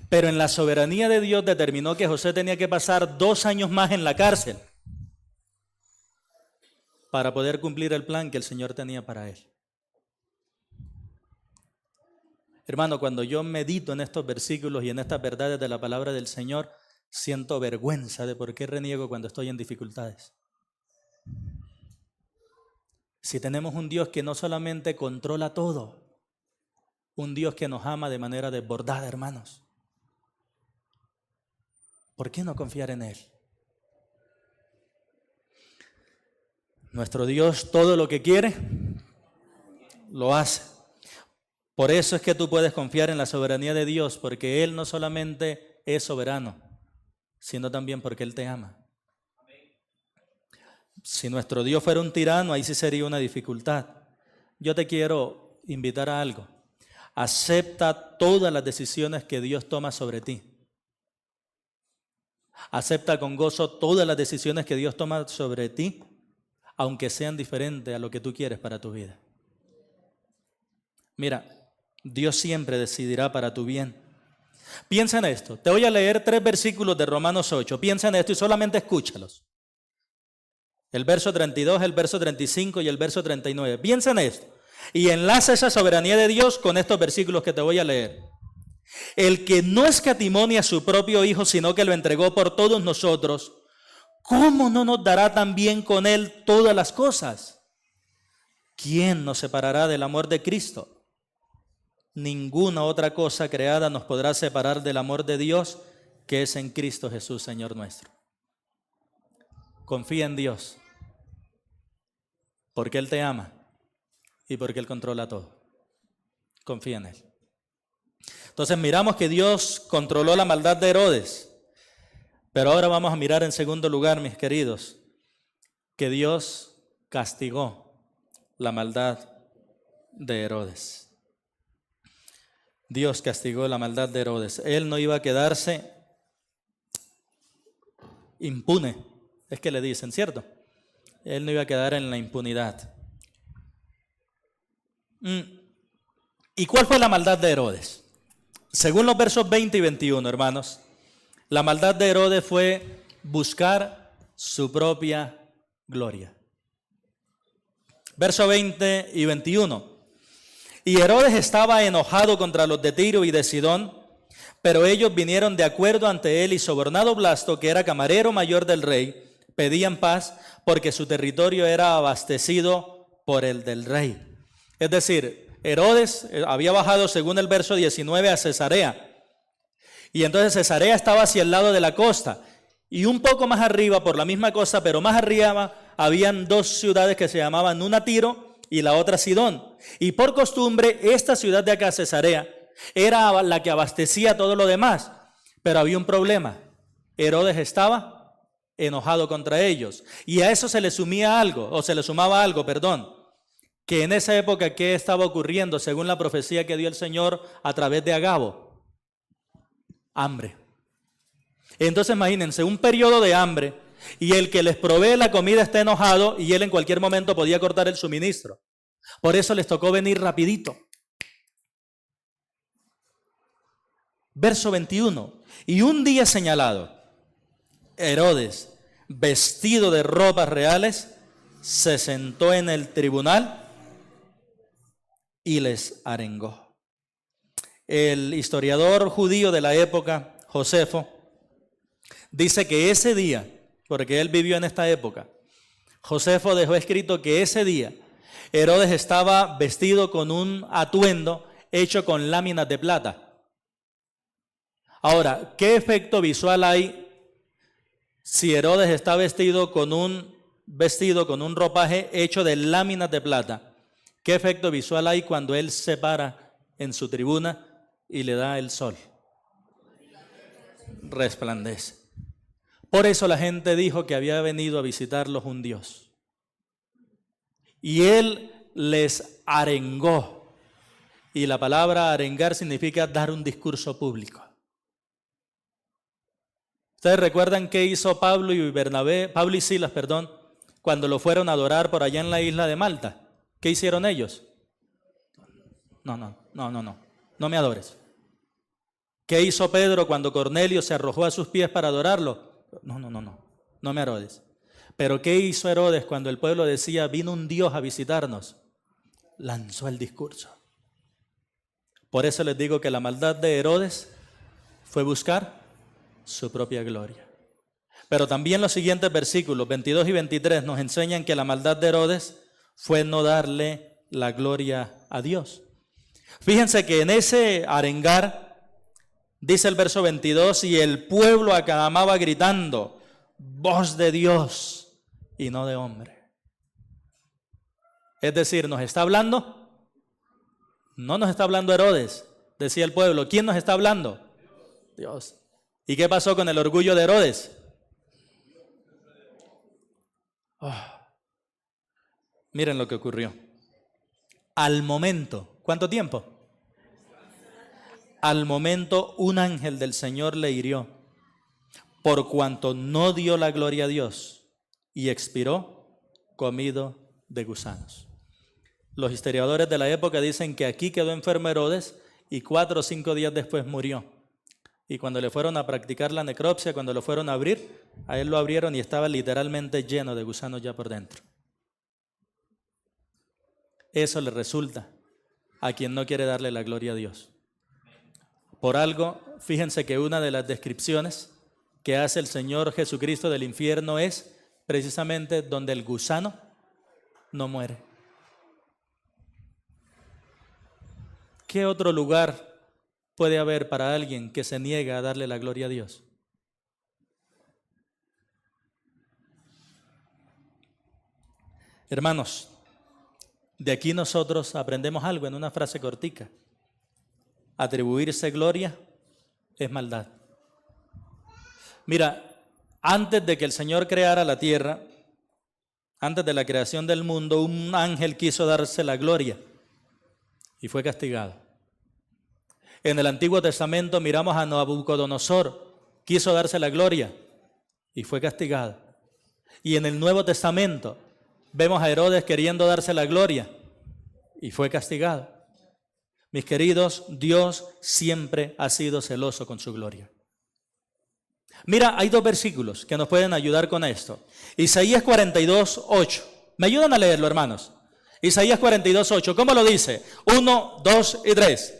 Pero en la soberanía de Dios determinó que José tenía que pasar 2 años más en la cárcel para poder cumplir el plan que el Señor tenía para él. Hermano, cuando yo medito en estos versículos y en estas verdades de la palabra del Señor, siento vergüenza de por qué reniego cuando estoy en dificultades. Si tenemos un Dios que no solamente controla todo, un Dios que nos ama de manera desbordada, hermanos, ¿por qué no confiar en Él? Nuestro Dios todo lo que quiere, lo hace. Por eso es que tú puedes confiar en la soberanía de Dios, porque Él no solamente es soberano, sino también porque Él te ama. Si nuestro Dios fuera un tirano, ahí sí sería una dificultad. Yo te quiero invitar a algo. Acepta todas las decisiones que Dios toma sobre ti. Acepta con gozo todas las decisiones que Dios toma sobre ti, aunque sean diferentes a lo que tú quieres para tu vida. Mira, Dios siempre decidirá para tu bien. Piensa en esto. Te voy a leer 3 versículos de Romanos 8. Piensa en esto y solamente escúchalos. El verso 32, el verso 35 y el verso 39. Piensa en esto y enlaza esa soberanía de Dios con estos versículos que te voy a leer. El que no escatimó ni a su propio Hijo, sino que lo entregó por todos nosotros, ¿cómo no nos dará también con Él todas las cosas? ¿Quién nos separará del amor de Cristo? Ninguna otra cosa creada nos podrá separar del amor de Dios, que es en Cristo Jesús, Señor nuestro. Confía en Dios, porque Él te ama y porque Él controla todo. Confía en Él. Entonces miramos que Dios controló la maldad de Herodes, pero ahora vamos a mirar en segundo lugar, mis queridos, que Dios castigó la maldad de Herodes. Dios castigó la maldad de Herodes. Él no iba a quedarse impune, es que le dicen, ¿cierto? Él no iba a quedar en la impunidad. ¿Y cuál fue la maldad de Herodes? Según los versos 20 y 21, hermanos, la maldad de Herodes fue buscar su propia gloria. Verso 20 y 21. Y Herodes estaba enojado contra los de Tiro y de Sidón, pero ellos vinieron de acuerdo ante él y sobornado Blasto, que era camarero mayor del rey, pedían paz porque su territorio era abastecido por el del rey. Es decir, Herodes había bajado, según el verso 19, a Cesarea. Y entonces Cesarea estaba hacia el lado de la costa. Y un poco más arriba, por la misma costa, pero más arriba, habían 2 ciudades que se llamaban, una Tiro y la otra Sidón. Y por costumbre, esta ciudad de acá, Cesarea, era la que abastecía todo lo demás. Pero había un problema. Herodes estaba enojado contra ellos. Y a eso se le sumaba algo, que en esa época, ¿qué estaba ocurriendo según la profecía que dio el Señor a través de Agabo? Hambre. Entonces imagínense, un periodo de hambre, y el que les provee la comida está enojado, y él en cualquier momento podía cortar el suministro. Por eso les tocó venir rapidito. Verso 21. Y un día señalado, Herodes, vestido de ropas reales, se sentó en el tribunal y les arengó. El historiador judío de la época, Josefo, dice que ese día, porque él vivió en esta época, Josefo dejó escrito que ese día Herodes estaba vestido con un atuendo hecho con láminas de plata. Ahora, ¿qué efecto visual hay si Herodes está vestido con un ropaje hecho de láminas de plata? ¿Qué efecto visual hay cuando él se para en su tribuna y le da el sol? Resplandece. Por eso la gente dijo que había venido a visitarlos un Dios. Y él les arengó. Y la palabra arengar significa dar un discurso público. ¿Ustedes recuerdan qué hizo Pablo y Silas, cuando lo fueron a adorar por allá en la isla de Malta? ¿Qué hicieron ellos? No me adores. ¿Qué hizo Pedro cuando Cornelio se arrojó a sus pies para adorarlo? No me adores. Pero ¿qué hizo Herodes cuando el pueblo decía, vino un Dios a visitarnos? Lanzó el discurso. Por eso les digo que la maldad de Herodes fue buscar su propia gloria. Pero también los siguientes versículos, 22 y 23, nos enseñan que la maldad de Herodes fue no darle la gloria a Dios. Fíjense que en ese arengar, dice el verso 22, y el pueblo aclamaba gritando, voz de Dios y no de hombre. Es decir, ¿nos está hablando? No nos está hablando Herodes, decía el pueblo. ¿Quién nos está hablando? Dios. ¿Y qué pasó con el orgullo de Herodes? Miren lo que ocurrió. Al momento, ¿cuánto tiempo? Al momento un ángel del Señor le hirió, por cuanto no dio la gloria a Dios, y expiró comido de gusanos. Los historiadores de la época dicen que aquí quedó enfermo Herodes y 4 o 5 días después murió. Y cuando le fueron a practicar la necropsia, cuando lo fueron a abrir, a él lo abrieron y estaba literalmente lleno de gusanos ya por dentro. Eso le resulta a quien no quiere darle la gloria a Dios. Por algo, fíjense que una de las descripciones que hace el Señor Jesucristo del infierno es precisamente donde el gusano no muere. ¿Qué otro lugar puede haber para alguien que se niega a darle la gloria a Dios? Hermanos, de aquí nosotros aprendemos algo en una frase cortica. Atribuirse gloria es maldad. Mira, antes de que el Señor creara la tierra, antes de la creación del mundo, un ángel quiso darse la gloria y fue castigado. En el Antiguo Testamento miramos a Nabucodonosor, quiso darse la gloria y fue castigado. Y en el Nuevo Testamento vemos a Herodes queriendo darse la gloria y fue castigado. Mis queridos, Dios siempre ha sido celoso con su gloria. Mira, hay 2 versículos que nos pueden ayudar con esto. Isaías 42:8. ¿Me ayudan a leerlo, hermanos? Isaías 42:8. ¿Cómo lo dice? 1, 2 y 3.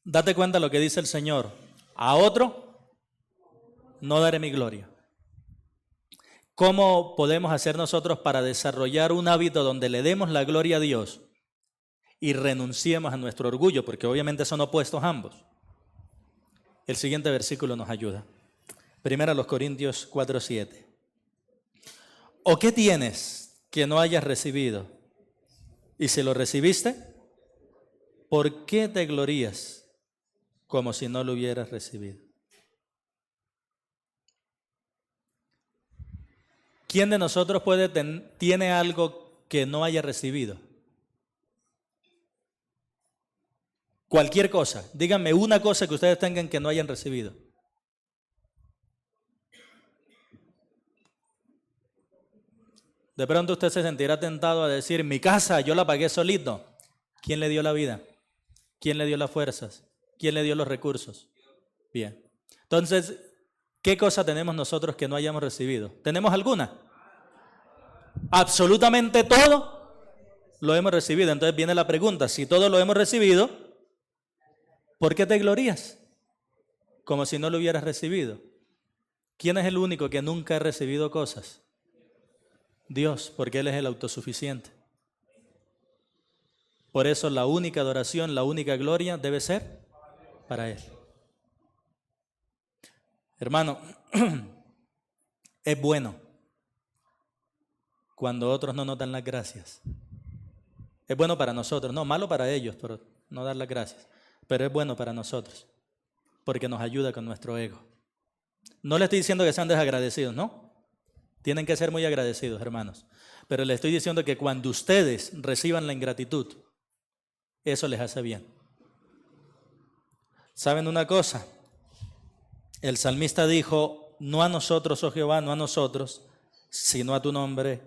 Date cuenta lo que dice el Señor. A otro no daré mi gloria. ¿Cómo podemos hacer nosotros para desarrollar un hábito donde le demos la gloria a Dios y renunciemos a nuestro orgullo? Porque obviamente son opuestos ambos. El siguiente versículo nos ayuda. 1 Corintios 4:7. ¿O qué tienes que no hayas recibido? Y si lo recibiste, ¿por qué te glorías como si no lo hubieras recibido? ¿Quién de nosotros tiene algo que no haya recibido? Cualquier cosa. Díganme una cosa que ustedes tengan que no hayan recibido. De pronto usted se sentirá tentado a decir, mi casa yo la pagué solito. ¿Quién le dio la vida? ¿Quién le dio las fuerzas? ¿Quién le dio los recursos? Bien. Entonces, ¿qué cosa tenemos nosotros que no hayamos recibido? ¿Tenemos alguna? Absolutamente todo lo hemos recibido. Entonces viene la pregunta, si todo lo hemos recibido, ¿por qué te glorías? Como si no lo hubieras recibido. ¿Quién es el único que nunca ha recibido cosas? Dios, porque Él es el autosuficiente. Por eso la única adoración, la única gloria debe ser para Él. Hermano, es bueno cuando otros no nos dan las gracias. Es bueno para nosotros, no, malo para ellos, pero no dar las gracias. Pero es bueno para nosotros, porque nos ayuda con nuestro ego. No le estoy diciendo que sean desagradecidos, no. Tienen que ser muy agradecidos, hermanos. Pero le estoy diciendo que cuando ustedes reciban la ingratitud, eso les hace bien. ¿Saben una cosa? El salmista dijo, no a nosotros, oh Jehová, no a nosotros, sino a tu nombre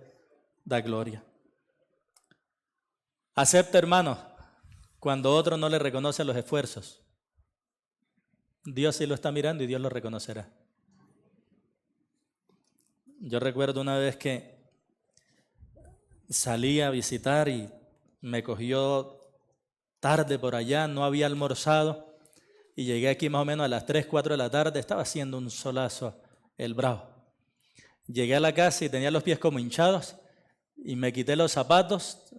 da gloria. Acepta, hermano, cuando otro no le reconoce los esfuerzos. Dios sí lo está mirando y Dios lo reconocerá. Yo recuerdo una vez que salí a visitar y me cogió tarde por allá, no había almorzado y llegué aquí más o menos a las 3, 4 de la tarde, estaba haciendo un solazo el bravo. Llegué a la casa y tenía los pies como hinchados y me quité los zapatos,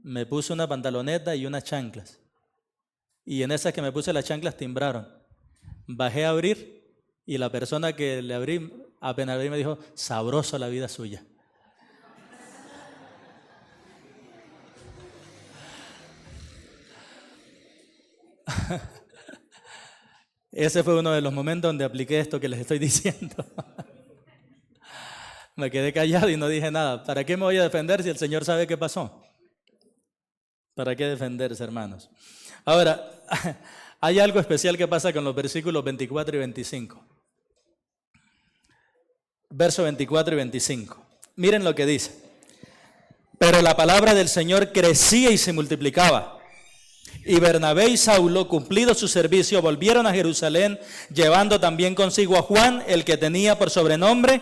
me puse una pantaloneta y unas chanclas. Y en esas que me puse las chanclas timbraron. Bajé a abrir y la persona que le abrí, apenas abrí, me dijo, sabroso la vida suya. Ese fue uno de los momentos donde apliqué esto que les estoy diciendo. Me quedé callado y no dije nada. ¿Para qué me voy a defender si el Señor sabe qué pasó? ¿Para qué defenderse, hermanos? Ahora, hay algo especial que pasa con los versículos 24 y 25. Versos 24 y 25. Miren lo que dice. Pero la palabra del Señor crecía y se multiplicaba. Y Bernabé y Saulo, cumplido su servicio, volvieron a Jerusalén, llevando también consigo a Juan, el que tenía por sobrenombre.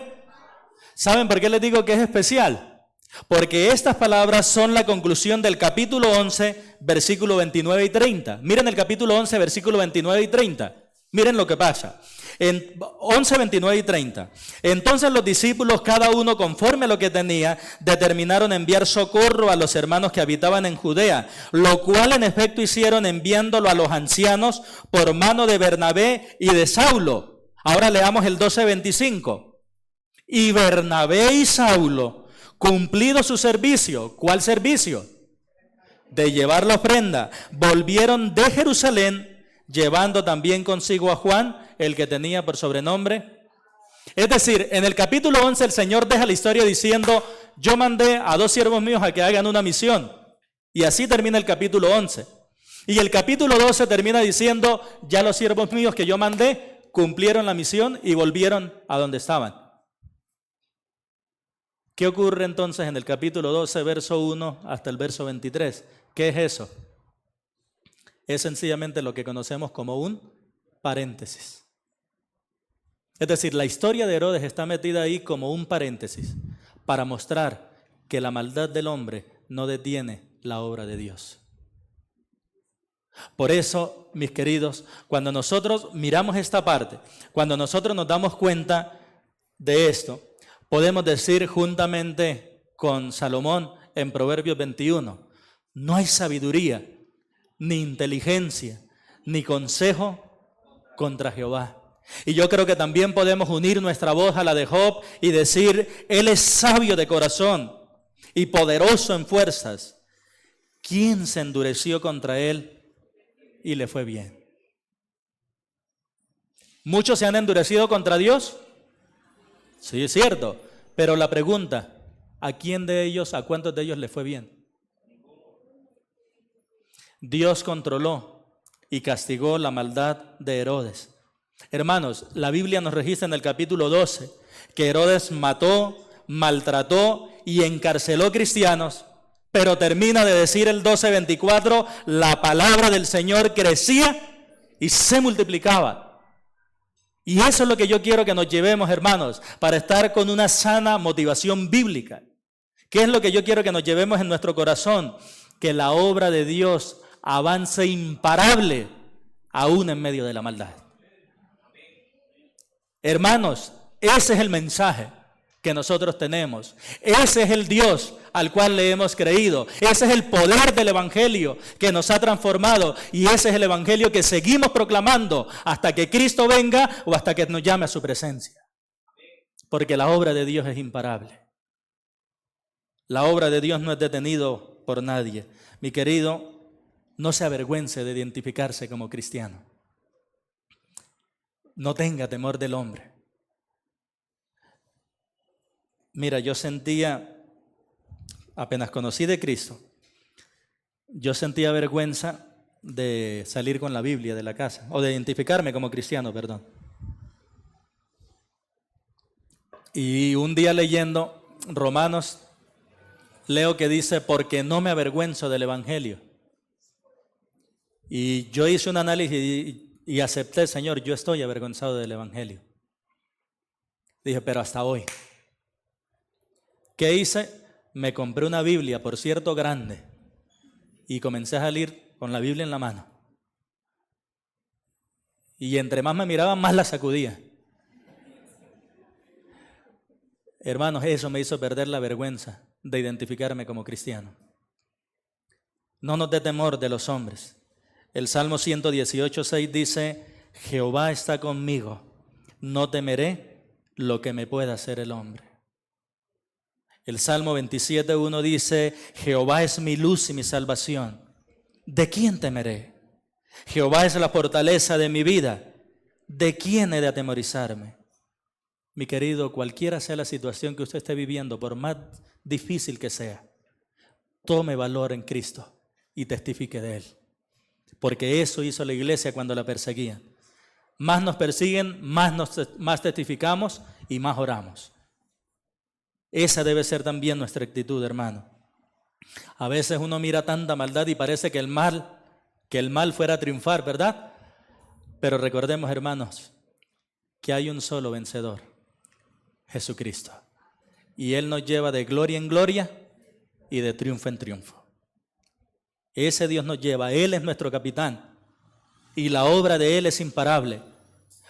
¿Saben por qué les digo que es especial? Porque estas palabras son la conclusión del capítulo 11, versículo 29 y 30. Miren el capítulo 11, versículo 29 y 30. Miren lo que pasa. En 11, 29 y 30. Entonces los discípulos, cada uno conforme a lo que tenía, determinaron enviar socorro a los hermanos que habitaban en Judea, lo cual en efecto hicieron enviándolo a los ancianos por mano de Bernabé y de Saulo. Ahora leamos el 12, 25. Y Bernabé y Saulo, cumplido su servicio, ¿cuál servicio? De llevar la ofrenda, volvieron de Jerusalén, llevando también consigo a Juan, el que tenía por sobrenombre. Es decir, en el capítulo 11 el Señor deja la historia diciendo, yo mandé a 2 siervos míos a que hagan una misión. Y así termina el capítulo 11. Y el capítulo 12 termina diciendo, ya los siervos míos que yo mandé cumplieron la misión y volvieron a donde estaban. ¿Qué ocurre entonces en el capítulo 12, verso 1 hasta el verso 23? ¿Qué es eso? Es sencillamente lo que conocemos como un paréntesis. Es decir, la historia de Herodes está metida ahí como un paréntesis para mostrar que la maldad del hombre no detiene la obra de Dios. Por eso, mis queridos, cuando nosotros miramos esta parte, cuando nosotros nos damos cuenta de esto, podemos decir juntamente con Salomón en Proverbios 21, no hay sabiduría, ni inteligencia, ni consejo contra Jehová. Y yo creo que también podemos unir nuestra voz a la de Job y decir, Él es sabio de corazón y poderoso en fuerzas. ¿Quién se endureció contra Él y le fue bien? ¿Muchos se han endurecido contra Dios? Sí, es cierto. Pero la pregunta, ¿a cuántos de ellos le fue bien? Dios controló y castigó la maldad de Herodes. Hermanos, la Biblia nos registra en el capítulo 12 que Herodes mató, maltrató y encarceló cristianos, pero termina de decir el 12:24, la palabra del Señor crecía y se multiplicaba. Y eso es lo que yo quiero que nos llevemos, hermanos, para estar con una sana motivación bíblica. ¿Qué es lo que yo quiero que nos llevemos en nuestro corazón? Que la obra de Dios avance imparable aún en medio de la maldad. Hermanos, ese es el mensaje que nosotros tenemos. Ese es el Dios al cual le hemos creído. Ese es el poder del Evangelio que nos ha transformado. Y ese es el Evangelio que seguimos proclamando hasta que Cristo venga o hasta que nos llame a su presencia. Porque la obra de Dios es imparable. La obra de Dios no es detenido por nadie. Mi querido, no se avergüence de identificarse como cristiano. No tenga temor del hombre. Mira, yo sentía, apenas conocí de Cristo, yo sentía vergüenza de salir con la Biblia de la casa, o de identificarme como cristiano, perdón. Y un día leyendo Romanos, leo que dice, porque no me avergüenzo del Evangelio. Y yo hice un análisis y acepté, Señor, yo estoy avergonzado del Evangelio. Dije, pero hasta hoy. ¿Qué hice? Me compré una Biblia, por cierto, grande, y comencé a salir con la Biblia en la mano. Y entre más me miraban, más la sacudía. Hermanos, eso me hizo perder la vergüenza de identificarme como cristiano. No nos dé temor de los hombres. El Salmo 118:6 dice, Jehová está conmigo, no temeré lo que me pueda hacer el hombre. El Salmo 27:1 dice, Jehová es mi luz y mi salvación. ¿De quién temeré? Jehová es la fortaleza de mi vida. ¿De quién he de atemorizarme? Mi querido, cualquiera sea la situación que usted esté viviendo, por más difícil que sea, tome valor en Cristo y testifique de Él. Porque eso hizo la iglesia cuando la perseguían. Más nos persiguen, más testificamos y más oramos. Esa debe ser también nuestra actitud, hermano. A veces uno mira tanta maldad y parece que el mal fuera a triunfar, ¿verdad? Pero recordemos, hermanos, que hay un solo vencedor, Jesucristo. Y Él nos lleva de gloria en gloria y de triunfo en triunfo. Ese Dios nos lleva, Él es nuestro capitán y la obra de Él es imparable.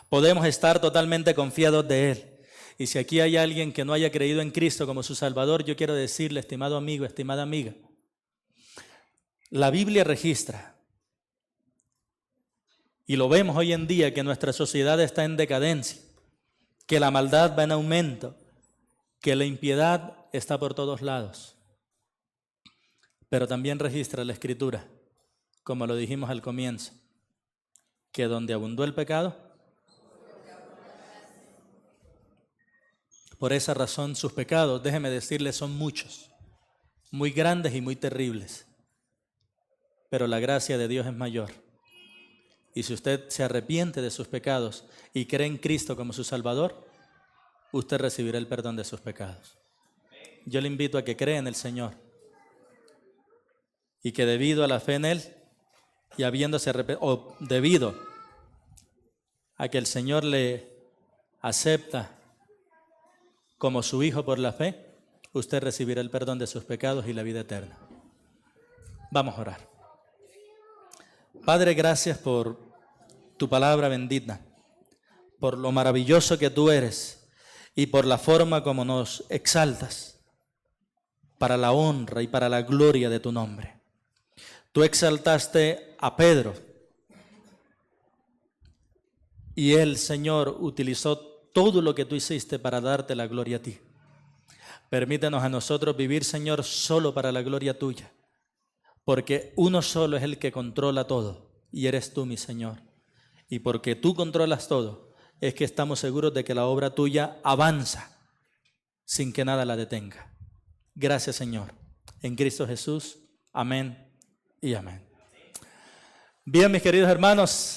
Podemos estar totalmente confiados de Él. Y si aquí hay alguien que no haya creído en Cristo como su Salvador, yo quiero decirle, estimado amigo, estimada amiga, la Biblia registra, y lo vemos hoy en día, que nuestra sociedad está en decadencia, que la maldad va en aumento, que la impiedad está por todos lados. Pero también registra la Escritura, como lo dijimos al comienzo, que donde abundó el pecado, por esa razón sus pecados, déjeme decirle, son muchos, muy grandes y muy terribles. Pero la gracia de Dios es mayor. Y si usted se arrepiente de sus pecados y cree en Cristo como su Salvador, usted recibirá el perdón de sus pecados. Yo le invito a que crea en el Señor y que debido a la fe en Él y debido a que el Señor le acepta como su hijo por la fe, usted recibirá el perdón de sus pecados y la vida eterna. Vamos a orar. Padre, gracias por tu palabra bendita, por lo maravilloso que tú eres y por la forma como nos exaltas para la honra y para la gloria de tu nombre. Tú exaltaste a Pedro y él, Señor, utilizó todo lo que tú hiciste para darte la gloria a ti. Permítanos a nosotros vivir, Señor, solo para la gloria tuya, porque uno solo es el que controla todo, y eres tú, mi Señor. Y porque tú controlas todo, es que estamos seguros de que la obra tuya avanza sin que nada la detenga. Gracias, Señor. En Cristo Jesús. Amén y amén. Bien, mis queridos hermanos.